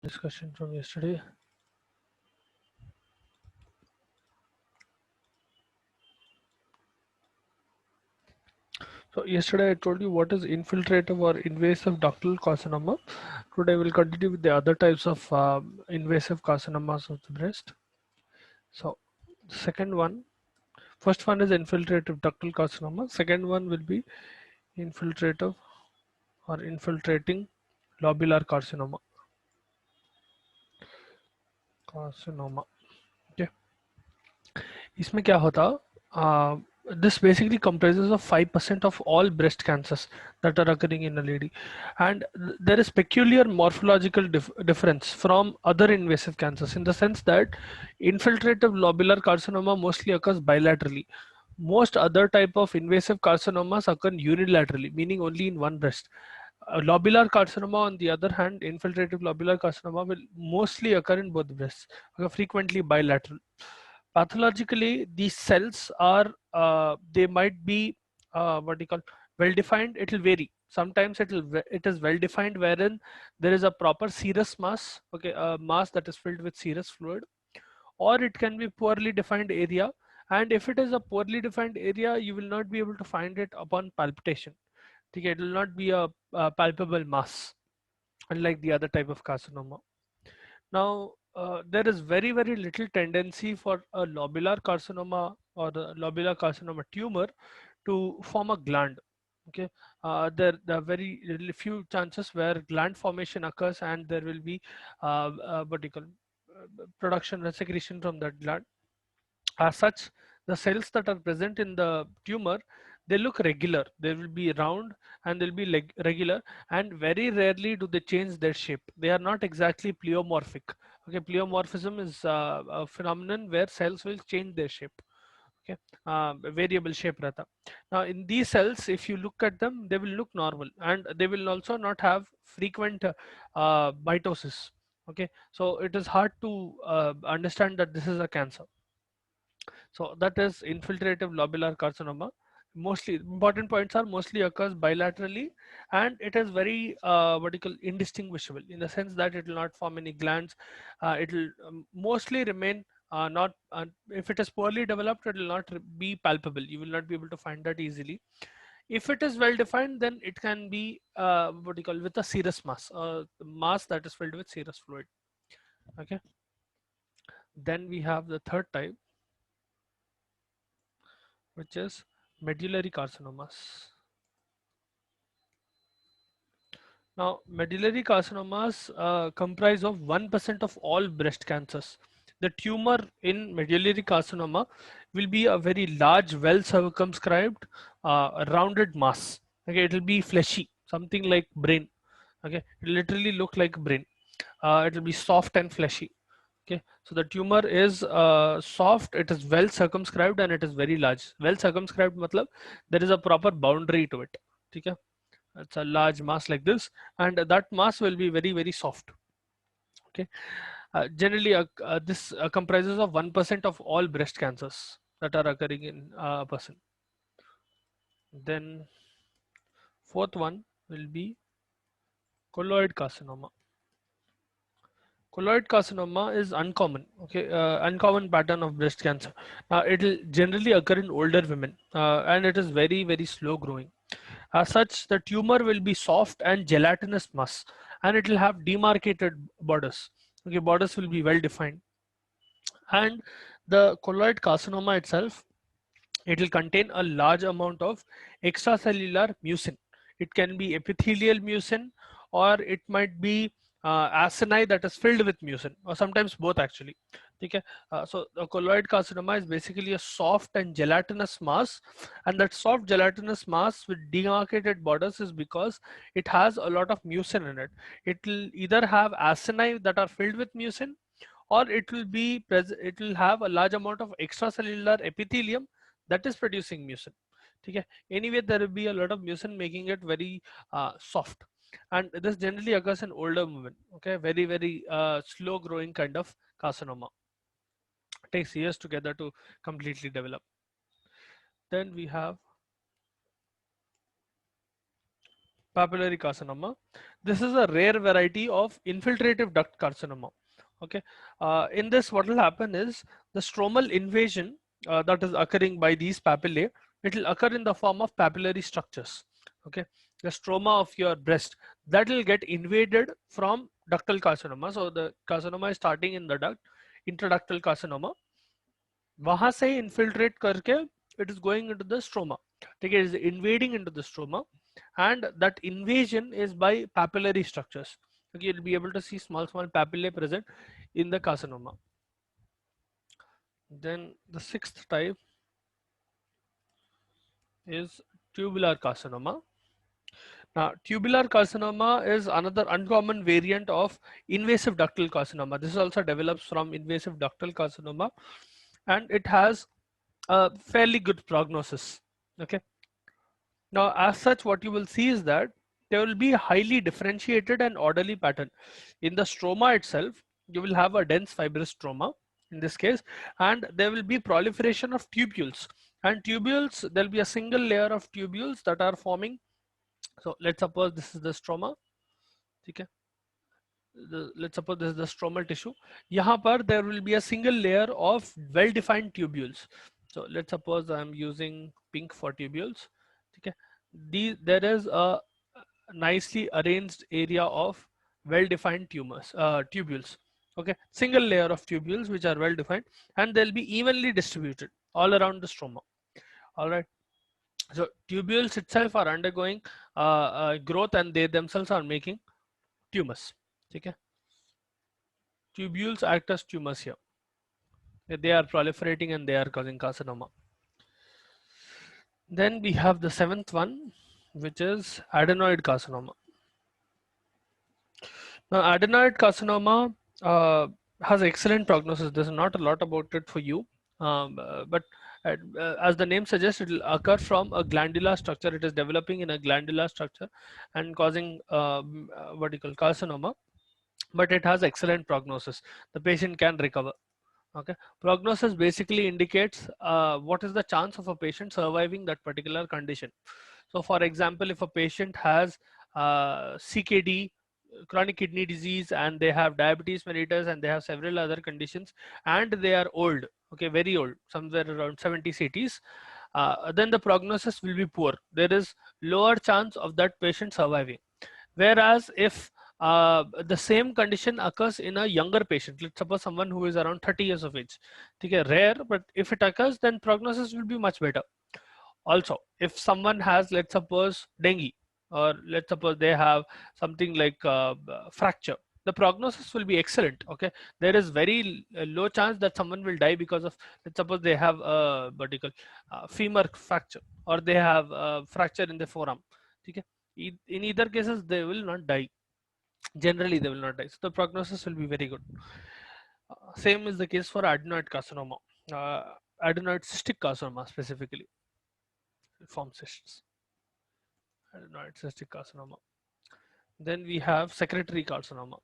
discussion from yesterday. So yesterday I told you what is infiltrative or invasive ductal carcinoma. Today we'll continue with the other types of invasive carcinomas of the breast. So second one, first one is infiltrative ductal carcinoma. Second one will be infiltrative or infiltrating lobular carcinoma. Carcinoma. Okay. इसमें क्या होता this basically comprises of 5% of all breast cancers that are occurring in a lady, and there is peculiar morphological difference from other invasive cancers in the sense that infiltrative lobular carcinoma mostly occurs bilaterally. Most other type of invasive carcinomas occur unilaterally, meaning only in one breast. Lobular carcinoma, on the other hand, infiltrative lobular carcinoma will mostly occur in both breasts, frequently bilateral. Pathologically, these cells are they might be what do you call well defined. It will vary. Sometimes it is well defined, wherein there is a proper serous mass, okay, a mass that is filled with serous fluid, or it can be poorly defined area. And if it is a poorly defined area, you will not be able to find it upon palpitation. Okay, it will not be a palpable mass, unlike the other type of carcinoma. Now, there is very little tendency for a lobular carcinoma or the lobular carcinoma tumor to form a gland. Okay, there are very few chances where gland formation occurs, and there will be what do you call production and secretion from that gland. As such, the cells that are present in the tumor, they look regular. They will be round and they'll be regular, and very rarely do they change their shape. They are not exactly pleomorphic. Okay, pleomorphism is a phenomenon where cells will change their shape. Okay, variable shape rather. Now, in these cells, if you look at them, they will look normal, and they will also not have frequent mitosis. Okay, so it is hard to understand that this is a cancer. So that is infiltrative lobular carcinoma. Mostly important points are mostly occurs bilaterally, and it is very what you call indistinguishable in the sense that it will not form any glands. It will mostly remain not if it is poorly developed, it will not be palpable. You will not be able to find that easily. If it is well defined, then it can be what you call with a serous mass, mass that is filled with serous fluid. Okay. Then we have the third type, which is medullary carcinomas. Now, medullary carcinomas comprise of 1% of all breast cancers. The tumor in medullary carcinoma will be a very large, well circumscribed, rounded mass. Okay, it will be fleshy, something like brain. Okay, it will literally look like brain. It will be soft and fleshy. Okay, so the tumor is soft, it is well circumscribed, and it is very large. Well circumscribed matlab there is a proper boundary to it. Okay, it's a large mass like this, and that mass will be very soft. Okay, generally this comprises of 1% of all breast cancers that are occurring in a person. Then fourth one will be colloid carcinoma. Colloid carcinoma is uncommon, okay, uncommon pattern of breast cancer. It will generally occur in older women, and it is very slow growing. As such, the tumor will be soft and gelatinous mass, and it will have demarcated borders. Okay, borders will be well defined, and the colloid carcinoma itself, it will contain a large amount of extracellular mucin. It can be epithelial mucin, or it might be acini that is filled with mucin, or sometimes both actually. Okay, so the colloid carcinoma is basically a soft and gelatinous mass, and that soft gelatinous mass with demarcated borders is because it has a lot of mucin in it. It will either have acini that are filled with mucin, or it will be it will have a large amount of extracellular epithelium that is producing mucin. Okay, anyway there will be a lot of mucin making it very soft, and this generally occurs in older women. Okay, very slow growing kind of carcinoma. It takes years together to completely develop. Then we have papillary carcinoma. This is a rare variety of infiltrative duct carcinoma. Okay, in this, what will happen is the stromal invasion that is occurring by these papillae, it will occur in the form of papillary structures. Okay, the stroma of your breast that will get invaded from ductal carcinoma. So the carcinoma is starting in the duct, intraductal carcinoma. वहां से infiltrate करके it is going into the stroma. ठीक है, it is invading into the stroma, and that invasion is by papillary structures. Okay, you'll be able to see small papillae present in the carcinoma. Then the sixth type is tubular carcinoma. Now, tubular carcinoma is another uncommon variant of invasive ductal carcinoma. This also develops from invasive ductal carcinoma, and it has a fairly good prognosis. Okay. Now, as such, what you will see is that there will be a highly differentiated and orderly pattern. In the stroma itself, you will have a dense fibrous stroma in this case, and there will be proliferation of tubules. And tubules, there will be a single layer of tubules that are forming. So let's suppose this is the stroma. Okay. Let's suppose this is the stromal tissue. यहाँ पर there will be a single layer of well-defined tubules. So let's suppose I'm using pink for tubules. Okay. There is a nicely arranged area of well-defined tubules. Okay, single layer of tubules which are well defined, and they'll be evenly distributed all around the stroma. All right. So tubules itself are undergoing growth, and they themselves are making tumors. Okay. Tubules act as tumors here. They are proliferating and they are causing carcinoma. Then we have the seventh one, which is adenoid carcinoma. Now, adenoid carcinoma has excellent prognosis. There's not a lot about it for you, but as the name suggests, it will occur from a glandular structure. It is developing in a glandular structure and causing what you call carcinoma, but it has excellent prognosis. The patient can recover. Okay, prognosis basically indicates what is the chance of a patient surviving that particular condition. So, for example, if a patient has CKD, chronic kidney disease, and they have diabetes mellitus, and they have several other conditions, and they are old, okay, very old, somewhere around 70s, 80s, then the prognosis will be poor. There is lower chance of that patient surviving. Whereas if the same condition occurs in a younger patient, let's suppose someone who is around 30 years of age, okay, rare, but if it occurs, then prognosis will be much better. Also, if someone has, let's suppose, dengue, or let's suppose they have something like fracture, the prognosis will be excellent. Okay, there is very low chance that someone will die because of, let's suppose they have a vertical femur fracture, or they have a fracture in the forearm. Okay, in either cases they will not die. Generally they will not die, so the prognosis will be very good. Same is the case for adenoid carcinoma, adenoid cystic carcinoma specifically. It forms cysts. Adenoid cystic carcinoma. Then we have secretory carcinoma.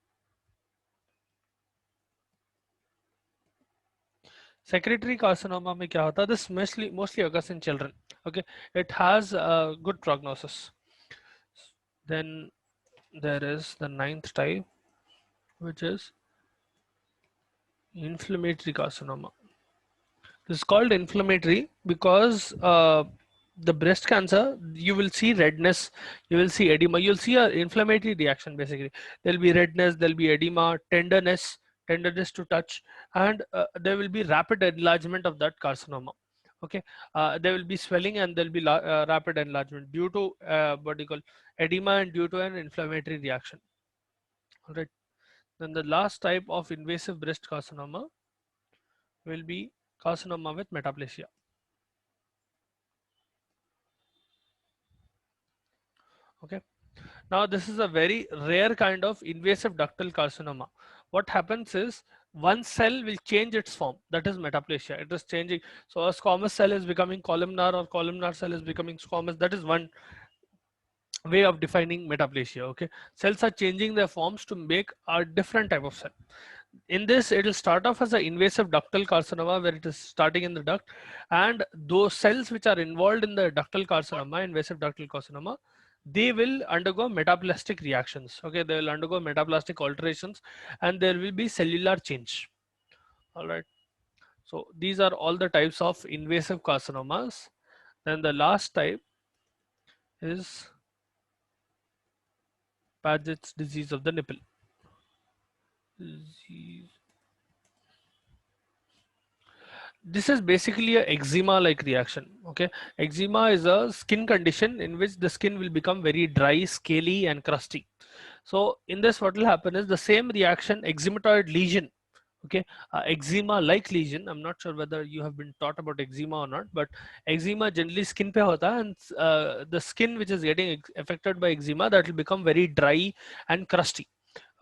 Secretory carcinoma में क्या होता है? This mostly occurs in children. Okay, it has a good prognosis. Then there is the ninth type, which is inflammatory carcinoma. This is called inflammatory because the breast cancer, you will see redness, you will see edema, you'll see an inflammatory reaction. Basically there'll be redness, there'll be edema, tenderness to touch, and there will be rapid enlargement of that carcinoma. Okay, there will be swelling, and there'll be rapid enlargement due to what you call edema, and due to an inflammatory reaction. All right. Then the last type of invasive breast carcinoma will be carcinoma with metaplasia. Okay, now this is a very rare kind of invasive ductal carcinoma. What happens is one cell will change its form, that is metaplasia. It is changing. So a squamous cell is becoming columnar, or columnar cell is becoming squamous. That is one way of defining metaplasia. Okay, cells are changing their forms to make a different type of cell. In this, it will start off as an invasive ductal carcinoma, where it is starting in the duct, and those cells which are involved in the ductal carcinoma, invasive ductal carcinoma, they will undergo metaplastic reactions. Okay, they will undergo metaplastic alterations, and there will be cellular change. All right. So these are all the types of invasive carcinomas. Then the last type is Paget's disease of the nipple. Disease. This is basically a eczema like reaction. Okay, eczema is a skin condition in which the skin will become very dry, scaly and crusty. So in this, what will happen is the same reaction, eczematoid lesion. Okay, eczema like lesion, I'm not sure whether you have been taught about eczema or not, but eczema generally skin pe hota hai, and the skin which is getting affected by eczema, that will become very dry and crusty.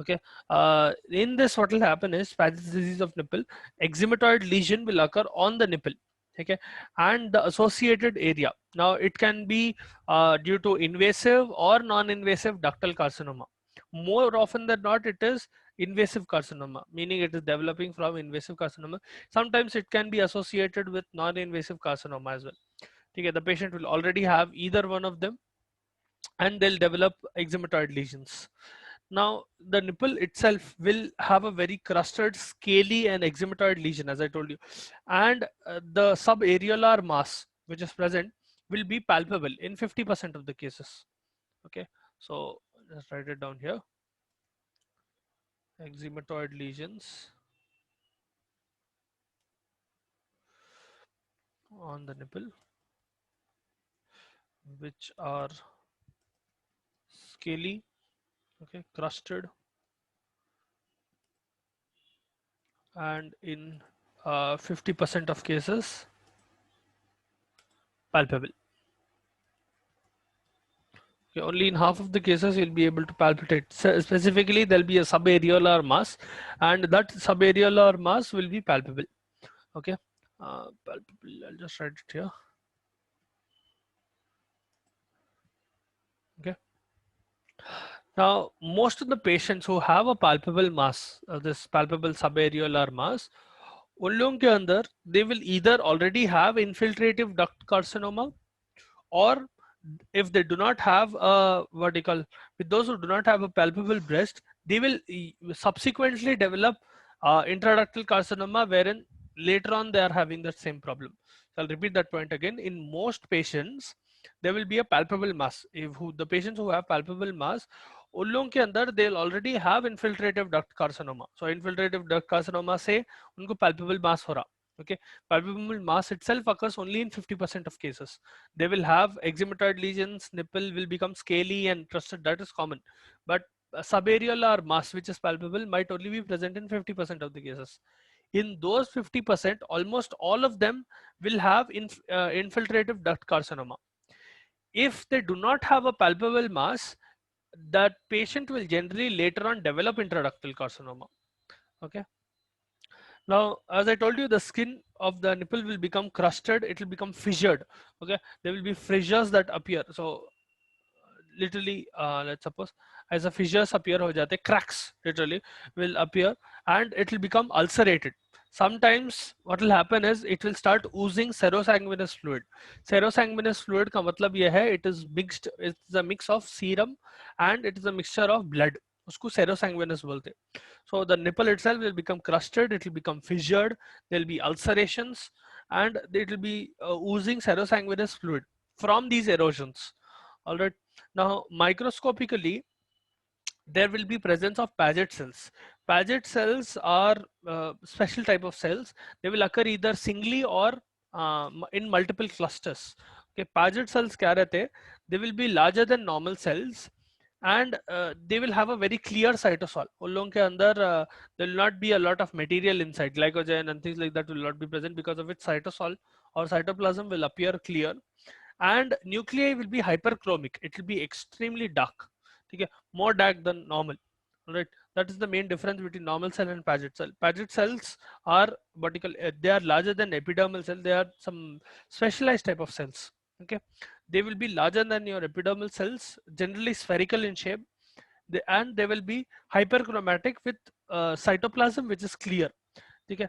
Okay, in this, what will happen is Paget's disease of nipple, eczematoid lesion will occur on the nipple. Okay, and the associated area, now it can be due to invasive or non-invasive ductal carcinoma. More often than not, it is invasive carcinoma, meaning it is developing from invasive carcinoma. Sometimes it can be associated with non-invasive carcinoma as well. Okay, the patient will already have either one of them, and they'll develop eczematoid lesions. Now, the nipple itself will have a very crusted, scaly and eczematoid lesion, as I told you. And the subareolar mass, which is present, will be palpable in 50% of the cases. Okay, so just write it down here. Eczematoid lesions on the nipple, which are scaly, okay, crusted, and in 50% of cases palpable. Okay, only in half of the cases you'll be able to palpitate. So specifically, there'll be a subareolar mass, and that subareolar mass will be palpable. Okay, palpable. I'll just write it here. Okay. Now, most of the patients who have a palpable mass, this palpable subareolar mass, उन लोगों के अंदर they will either already have infiltrative duct carcinoma, or if they do not have a what do you call, with those who do not have a palpable breast, they will subsequently develop intraductal carcinoma, wherein later on they are having that same problem. So I'll repeat that point again. In most patients, there will be a palpable mass. If the patients who have palpable mass, उन लोगों के अंदर they will already have infiltrative duct carcinoma. So infiltrative duct carcinoma से उनको palpable mass हो रहा. Okay, palpable mass itself occurs only in 50% of cases. They will have eczematoid lesions, nipple will become scaly and crusted, that is common. But subareolar mass, which is palpable, might only be present in 50% of the cases. In those 50%, almost all of them will have infiltrative duct carcinoma. If they do not have a palpable mass, that patient will generally later on develop intraductal carcinoma. Okay. Now, as I told you, the skin of the nipple will become crusted, it will become fissured. Okay, there will be fissures that appear. So literally, let's suppose as a fissures appear ho jate, cracks literally will appear, and it will become ulcerated. Sometimes what will happen is it will start oozing serosanguinous fluid. Serosanguinous fluid ka matlab ye hai, it is mixed, it's a mix of serum and it is a mixture of blood. उसको serosanguinous बोलते. So the nipple itself will become crusted, it will become fissured, there will be ulcerations, and it will be oozing serosanguinous fluid from these erosions. All right. Now, microscopically, there will be presence of Paget cells. Paget cells are special type of cells. They will occur either singly or in multiple clusters. Okay, Paget cells kya rehte hain? They will be larger than normal cells, and they will have a very clear cytosol. उन लोगों के अंदर there will not be a lot of material inside, glycogen and things like that will not be present, because of its cytosol or cytoplasm will appear clear, and nuclei will be hyperchromic. It will be extremely dark. Okay, more dark than normal. Right, that is the main difference between normal cell and Paget cell. Paget cells are vertical, they are larger than epidermal cell. They are some specialized type of cells. Okay, they will be larger than your epidermal cells, generally spherical in shape, and they will be hyperchromatic with cytoplasm which is clear. Okay,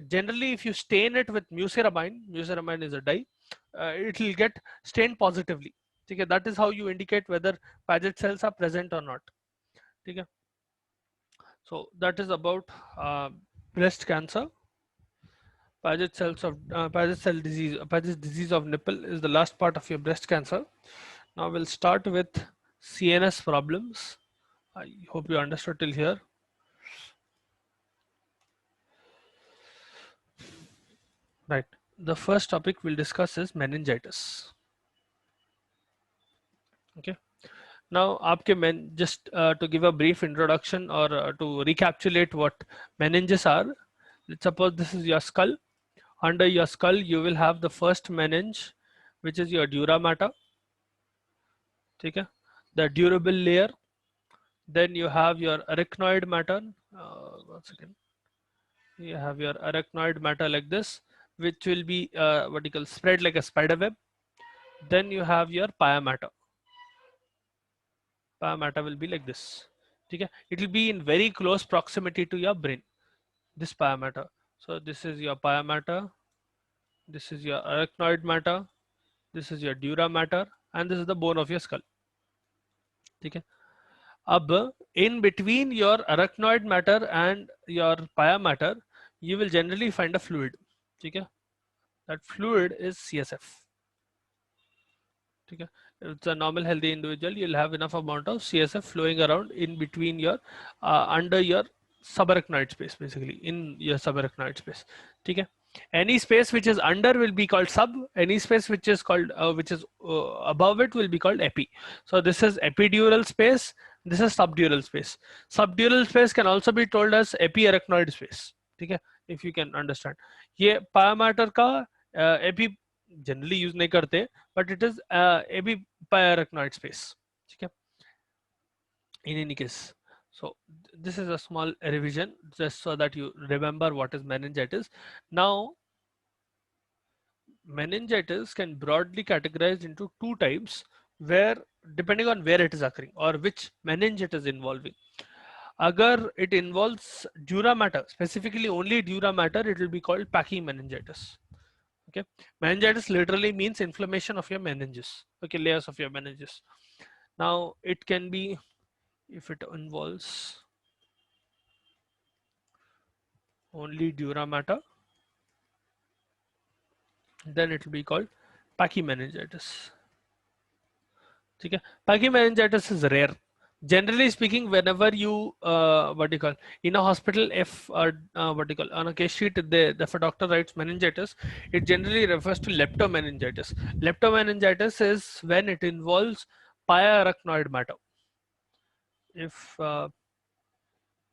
generally if you stain it with muciramine, muciramine is a dye, it will get stained positively. ठीक है, that is how you indicate whether Paget cells are present or not. ठीक है, so that is about breast cancer. Paget cells of Paget cell disease, Paget disease of nipple is the last part of your breast cancer. Now we'll start with CNS problems. I hope you understood till here. Right. The first topic we'll discuss is meningitis. Okay. Now, आपके just to give a brief introduction or to recapitulate what meninges are. Let's suppose this is your skull. Under your skull, you will have the first meninge, which is your dura mater. ठीक है? The durable layer. Then you have your arachnoid matter. Once again, you have your arachnoid matter like this, which will be what you call spread like a spider web. Then you have your pia mater. Pia mater will be like this. Okay? It will be in very close proximity to your brain. This pia mater. So this is your pia mater. This is your arachnoid matter. This is your dura mater, and this is the bone of your skull. Okay? अब in between your arachnoid matter and your pia matter, you will generally find a fluid. Okay? That fluid is CSF. Okay? If it's a normal healthy individual, you'll have enough amount of CSF flowing around in between your under your subarachnoid space, basically in your subarachnoid space. Okay? Any space which is under will be called sub. Any space which is called above it will be called epi. So this is epidural space. This is subdural space. Subdural space can also be told as epiarachnoid space. ठीक है, if you can understand. ये pia mater का epi generally use नहीं करते, but it is epiarachnoid space. ठीक है, in any case. So this is a small revision just so that you remember what is meningitis. Now meningitis can broadly categorized into two types, where depending on where it is occurring or which meninge it is involving. Agar it involves dura mater, specifically only dura mater, it will be called pachymeningitis. Okay, meningitis literally means inflammation of your meninges. Okay, layers of your meninges. Now it can be, if it involves only dura mater, then it will be called pachymeningitis. Okay, pachymeningitis is rare. Generally speaking, whenever you what do you call, in a hospital, if what do you call, on a case sheet, if a doctor writes meningitis, it generally refers to leptomeningitis. Leptomeningitis is when it involves pia arachnoid matter. If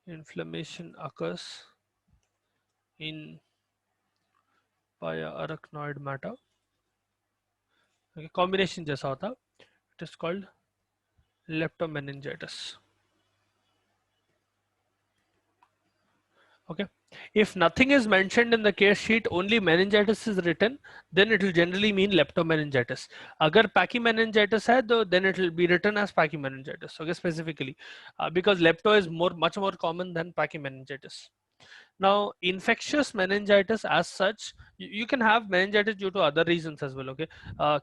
inflammation occurs in pia arachnoid matter, okay, combination जैसा होता, it is called leptomeningitis. Okay, if nothing is mentioned in the case sheet, only meningitis is written, then it will generally mean leptomeningitis. Agar pachymeningitis hai, then it will be written as pachymeningitis. Okay, specifically because lepto is much more common than pachymeningitis. Now infectious meningitis as such, you can have meningitis due to other reasons as well. Okay,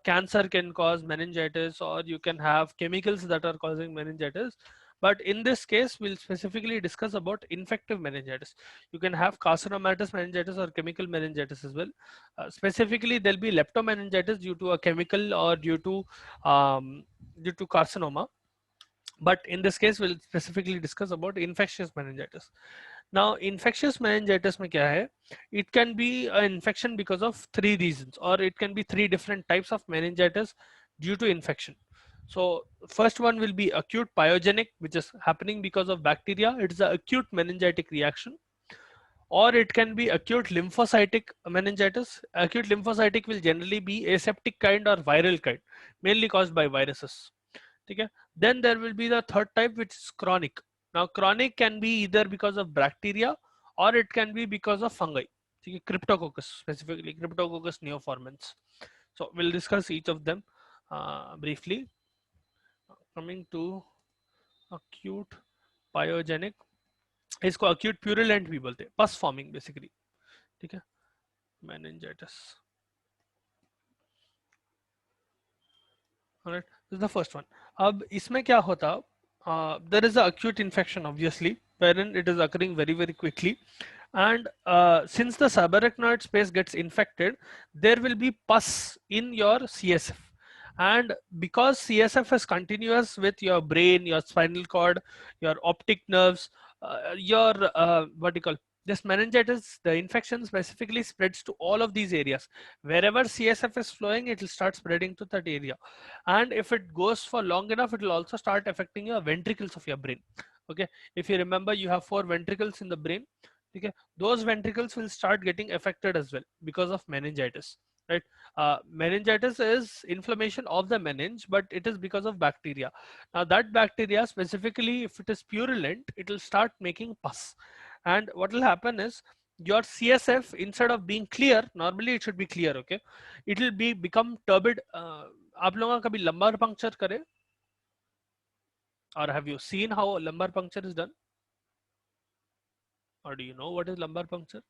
cancer can cause meningitis, or you can have chemicals that are causing meningitis. But in this case, we'll specifically discuss about infective meningitis. You can have carcinomatous meningitis or chemical meningitis as well. Specifically, there'll be leptomeningitis due to a chemical or due to carcinoma. But in this case, we'll specifically discuss about infectious meningitis. Now, infectious meningitis में क्या है? It can be an infection because of three reasons, or it can be three different types of meningitis due to infection. So first one will be acute pyogenic, which is happening because of bacteria. It is an acute meningitic reaction. Or it can be acute lymphocytic meningitis. Acute lymphocytic will generally be aseptic kind or viral kind, mainly caused by viruses. Okay? Then there will be the third type, which is chronic. Now chronic can be either because of bacteria or it can be because of fungi. Okay? Cryptococcus, specifically Cryptococcus neoformans. So we'll discuss each of them briefly. Coming to acute pyogenic, इसको acute purulent भी बोलते हैं, pus forming basically. ठीक है, meningitis. Alright, this is the first one. अब इसमें क्या होता? There is a acute infection, obviously, wherein it is occurring very very quickly, and since the subarachnoid space gets infected, there will be pus in your CSF, and because CSF is continuous with your brain, your spinal cord, your optic nerves, your what do you call this meningitis, the infection specifically spreads to all of these areas. Wherever CSF is flowing, it will start spreading to that area, and if it goes for long enough, it will also start affecting your ventricles of your brain. Okay, if you remember, you have 4 ventricles in the brain. Okay, those ventricles will start getting affected as well because of meningitis, right? Meningitis is inflammation of the meninge, but it is because of bacteria. Now that bacteria, specifically if it is purulent, it will start making pus, and what will happen is your CSF, instead of being clear, normally it should be clear, okay, it will be become turbid. आप लोगों का कभी lumbar puncture करे, or have you seen how lumbar puncture is done, or do you know what is lumbar puncture?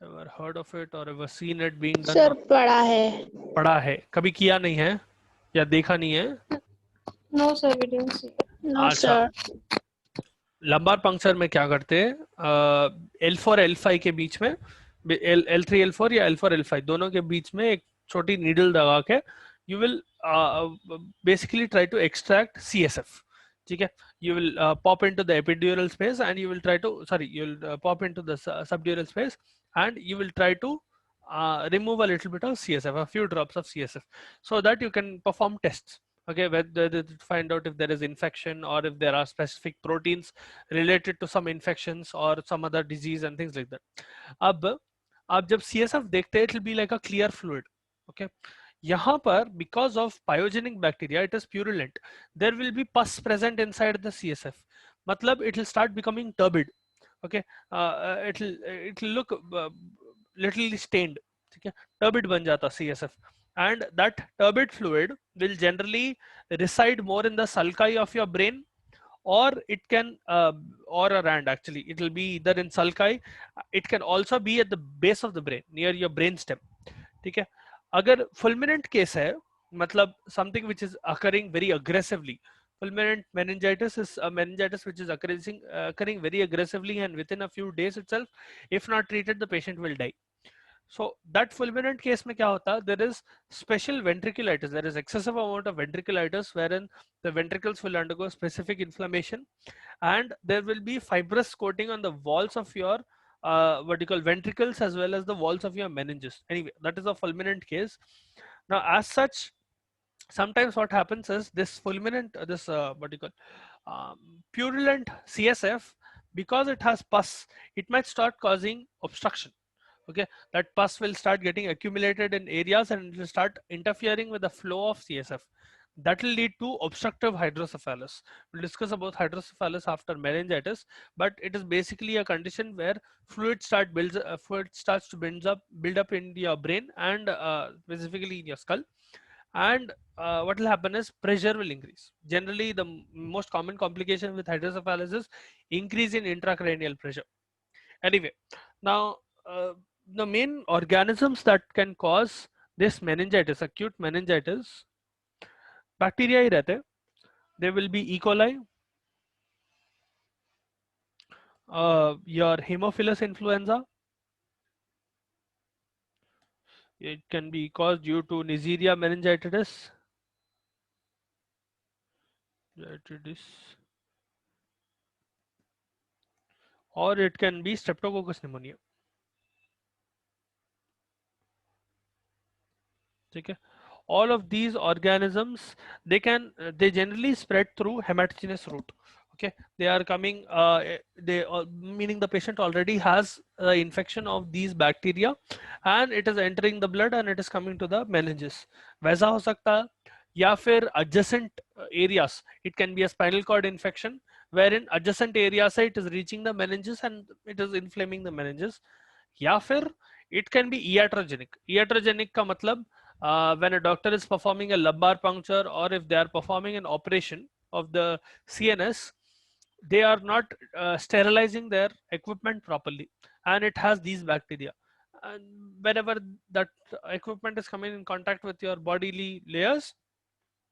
Ever heard of it or ever seen it being done? Sir पढ़ा है. पढ़ा है, कभी किया नहीं है या देखा नहीं है? No sir, we didn't see. No अच्छा, sir. लंबार पंक्चर में क्या करते हैं? L4 L5 के बीच में, L3 L4 या L4 L5 दोनों के बीच में एक छोटी नीडल दबा के you will basically try to extract CSF. ठीक है, you will pop into the epidural space and you will try to, sorry, you will pop into the subdural space and you will try to remove a little bit of CSF, a few drops of CSF, so that you can perform tests. Okay, whether to find out if there is infection or if there are specific proteins related to some infections or some other disease and things like that. अब आप जब CSF देखते हैं, it will be like a clear fluid. Okay, यहाँ पर because of pyogenic bacteria, it is purulent. There will be pus present inside the CSF. मतलब it will start becoming turbid. Okay, it will look little stained. ठीक है, turbid बन जाता CSF, and that turbid fluid will generally reside more in the sulci of your brain, or it can or a rand, actually it will be either in sulci, it can also be at the base of the brain near your brain stem. ठीक है, अगर fulminant case है, मतलब something which is occurring very aggressively, fulminant meningitis is a meningitis which is occurring very aggressively, and within a few days itself, if not treated, the patient will die. So that fulminant case में क्या होता है? There is special ventriculitis. There is excessive amount of ventriculitis wherein the ventricles will undergo specific inflammation, and there will be fibrous coating on the walls of your what you call ventricles as well as the walls of your meninges. Anyway, that is a fulminant case. Now, as such, sometimes what happens is this fulminant, this what you call purulent CSF, because it has pus, it might start causing obstruction. Okay, that pus will start getting accumulated in areas and it will start interfering with the flow of CSF. That will lead to obstructive hydrocephalus. We'll discuss about hydrocephalus after meningitis, but it is basically a condition where fluid starts to build up in your brain and specifically in your skull, and what will happen is pressure will increase. Generally, the most common complication with hydrocephalus is increase in intracranial pressure. Anyway, now the main organisms that can cause this meningitis, acute meningitis, bacteria ही रहते हैं. There will be E. coli, your Haemophilus influenza. It can be caused due to Neisseria meningitidis. Or it can be Streptococcus pneumonia. Okay, all of these organisms, they generally spread through hematogenous route. Okay, they are coming meaning the patient already has the infection of these bacteria and it is entering the blood and it is coming to the meninges. वैसा हो सकता है, या फिर adjacent areas, it can be a spinal cord infection wherein adjacent areas it is reaching the meninges and it is inflaming the meninges. या फिर it can be iatrogenic. Iatrogenic का मतलब when a doctor is performing a lumbar puncture or if they are performing an operation of the CNS, they are not sterilizing their equipment properly and it has these bacteria. whenever that equipment is coming in contact with your bodily layers,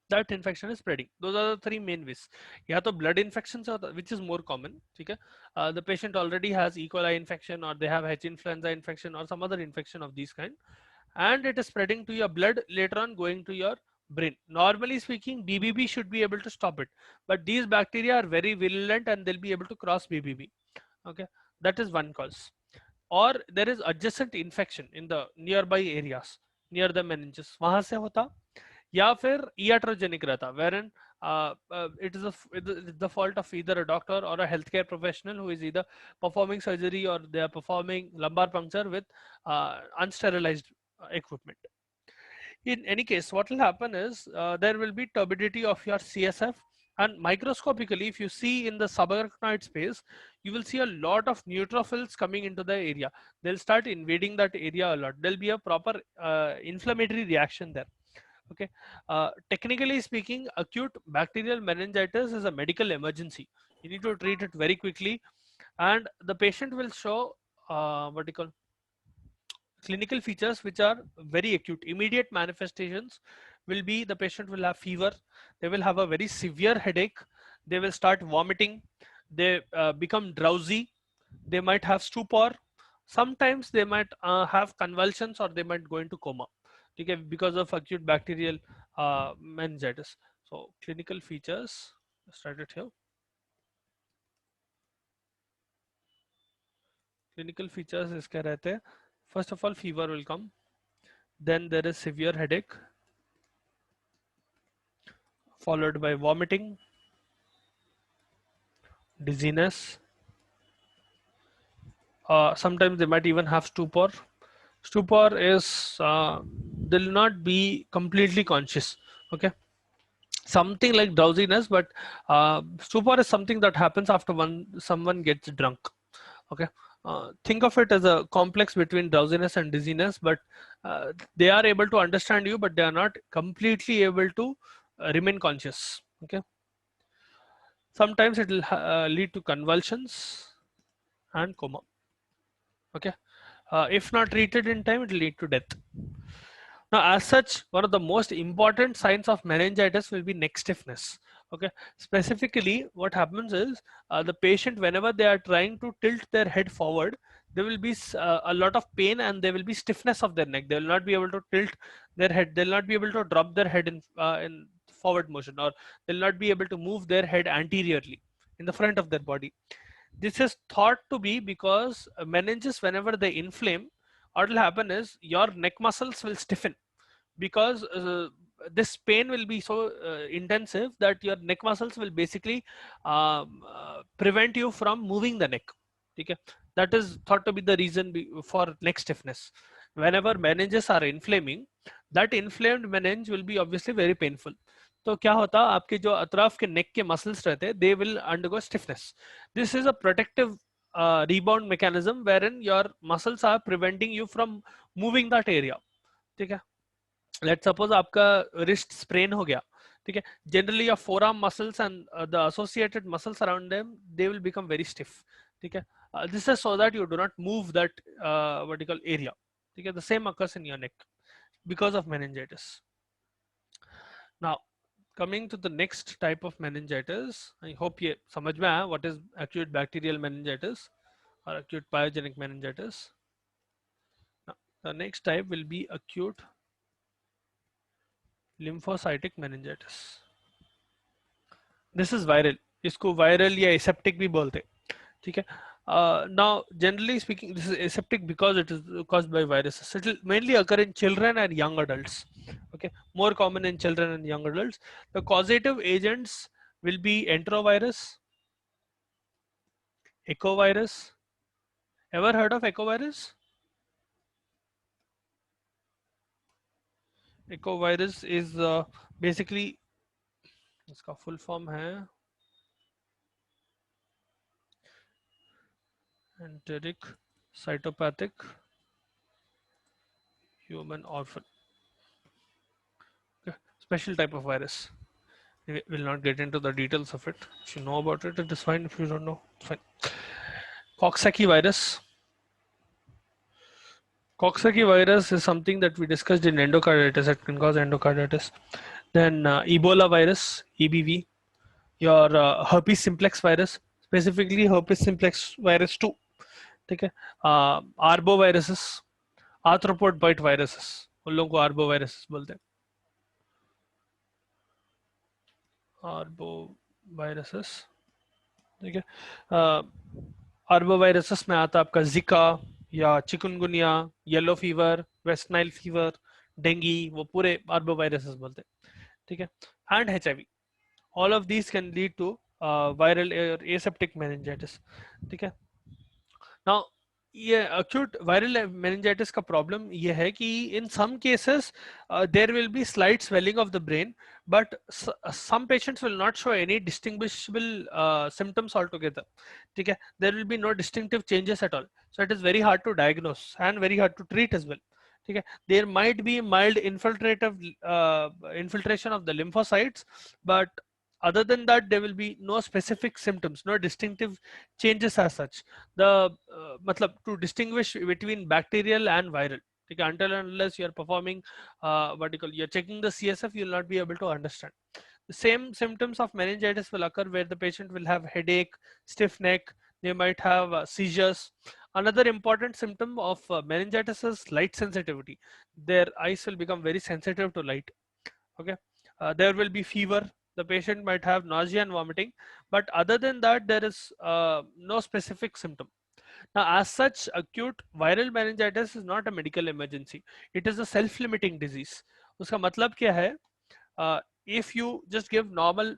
that infection is spreading. Those are the three main ways. या तो blood infections are which is more common, ठीक है? The patient already has E. coli infection, or they have H. influenza infection, or some other infection of these kind, and it is spreading to your blood, later on going to your brain. Normally speaking, BBB should be able to stop it, but these bacteria are very virulent and they'll be able to cross BBB. Okay, that is one cause. Or there is adjacent infection in the nearby areas near the meninges, वहां से होता, या फिर iatrogenic रहता, wherein it is the fault of either a doctor or a healthcare professional who is either performing surgery or they are performing lumbar puncture with unsterilized equipment. In any case, what will happen is there will be turbidity of your CSF, and microscopically, if you see in the subarachnoid space, you will see a lot of neutrophils coming into the area. They'll start invading that area a lot. There'll be a proper inflammatory reaction there. Okay, technically speaking, acute bacterial meningitis is a medical emergency. You need to treat it very quickly, and the patient will show what you call clinical features which are very acute. Immediate manifestations will be the patient will have fever, they will have a very severe headache, they will start vomiting, they become drowsy, they might have stupor, sometimes they might have convulsions, or they might go into coma, okay, because of acute bacterial meningitis. So clinical features, let's write it here. Clinical features इसके रहते हैं. First of all, fever will come, then there is severe headache, followed by vomiting, dizziness. Sometimes they might even have stupor. Stupor is they'll not be completely conscious. Okay, something like drowsiness, but stupor is something that happens after someone gets drunk. Okay, think of it as a complex between drowsiness and dizziness, but they are able to understand you, but they are not completely able to remain conscious. Okay, sometimes it will lead to convulsions and coma. Okay, if not treated in time, it will lead to death. Now, as such, one of the most important signs of meningitis will be neck stiffness. Okay, specifically, what happens is the patient, whenever they are trying to tilt their head forward, there will be a lot of pain and there will be stiffness of their neck. They will not be able to tilt their head. They'll not be able to drop their head in forward motion, or they'll not be able to move their head anteriorly in the front of their body. This is thought to be because meninges, whenever they inflame, what will happen is your neck muscles will stiffen, because this pain will be so intensive that your neck muscles will basically prevent you from moving the neck. Okay, that is thought to be the reason for neck stiffness. Whenever meninges are inflaming, that inflamed meninge will be obviously very painful. तो क्या होता, आपके जो अतराफ के नेक के muscles रहते हैं, they will undergo stiffness. This is a protective rebound mechanism wherein your muscles are preventing you from moving that area. ठीक है, let's suppose आपका wrist sprain हो गया, ठीक है, generally your forearm muscles and the associated muscles around them, they will become very stiff. ठीक है, this is so that you do not move that vertical area. ठीक है, the same occurs in your neck because of meningitis. Now, coming to the next type of meningitis, I hope ये समझ में आया what is acute bacterial meningitis or acute pyogenic meningitis. Now, the next type will be acute lymphocytic meningitis. This is viral. इसको viral या aseptic भी बोलते हैं, ठीक है. Now, generally speaking, this is aseptic because it is caused by viruses. It will mainly occur in children and young adults. Okay, more common in children and young adults. The causative agents will be enterovirus, echovirus. Ever heard of echovirus? Echovirus is basically, इसका full form है enteric cytopathic human orphan. Okay, special type of virus. We will not get into the details of it. If you know about it, it is fine. If you don't know, it's fine. Coxsackie virus. Coxsackie virus is something that we discussed in endocarditis that can cause endocarditis. Then Ebola virus, EBV, your herpes simplex virus, specifically herpes simplex virus 2. ठीक है, arboviruses, arthropod bite viruses, उन लोगों को arbo viruses बोलते हैं, arbo viruses. ठीक है, arbo viruses में आता है आपका जिका या chikungunya, yellow fever, West Nile fever, dengue, वो पूरे आर्बो वायरसेस बोलते हैं। ठीक है, and HIV, all of these can lead to viral aseptic meningitis. ठीक है, नाउ ये acute viral meningitis का problem ये है कि in some cases there will be slight swelling of the brain, but some patients will not show any distinguishable symptoms altogether. ठीक है, there will be no distinctive changes at all, so it is very hard to diagnose and very hard to treat as well. ठीक है, there might be mild infiltration of the lymphocytes, but other than that there will be no specific symptoms, no distinctive changes as such. The matlab to distinguish between bacterial and viral, okay, until and unless you are performing what you call, you're checking the CSF, you will not be able to understand. The same symptoms of meningitis will occur where the patient will have headache, stiff neck, they might have seizures. Another important symptom of meningitis is light sensitivity. Their eyes will become very sensitive to light. Okay, there will be fever, the patient might have nausea and vomiting, but other than that there is no specific symptom. Now, as such, acute viral meningitis is not a medical emergency. It is a self-limiting disease. उसका मतलब क्या है? If you just give normal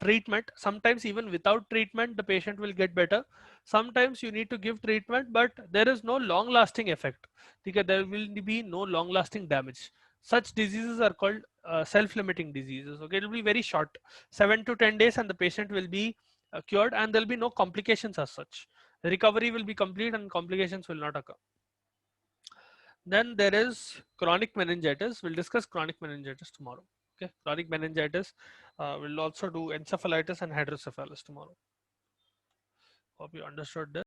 treatment, sometimes even without treatment, the patient will get better. Sometimes you need to give treatment, but there is no long-lasting effect. Okay, there will be no long-lasting damage. Such diseases are called self-limiting diseases. Okay, it will be very short, 7 to 10 days, and the patient will be cured, and there will be no complications as such. The recovery will be complete, and complications will not occur. Then there is chronic meningitis. We'll discuss chronic meningitis tomorrow. Okay, chronic meningitis. We'll also do encephalitis and hydrocephalus tomorrow. Hope you understood this.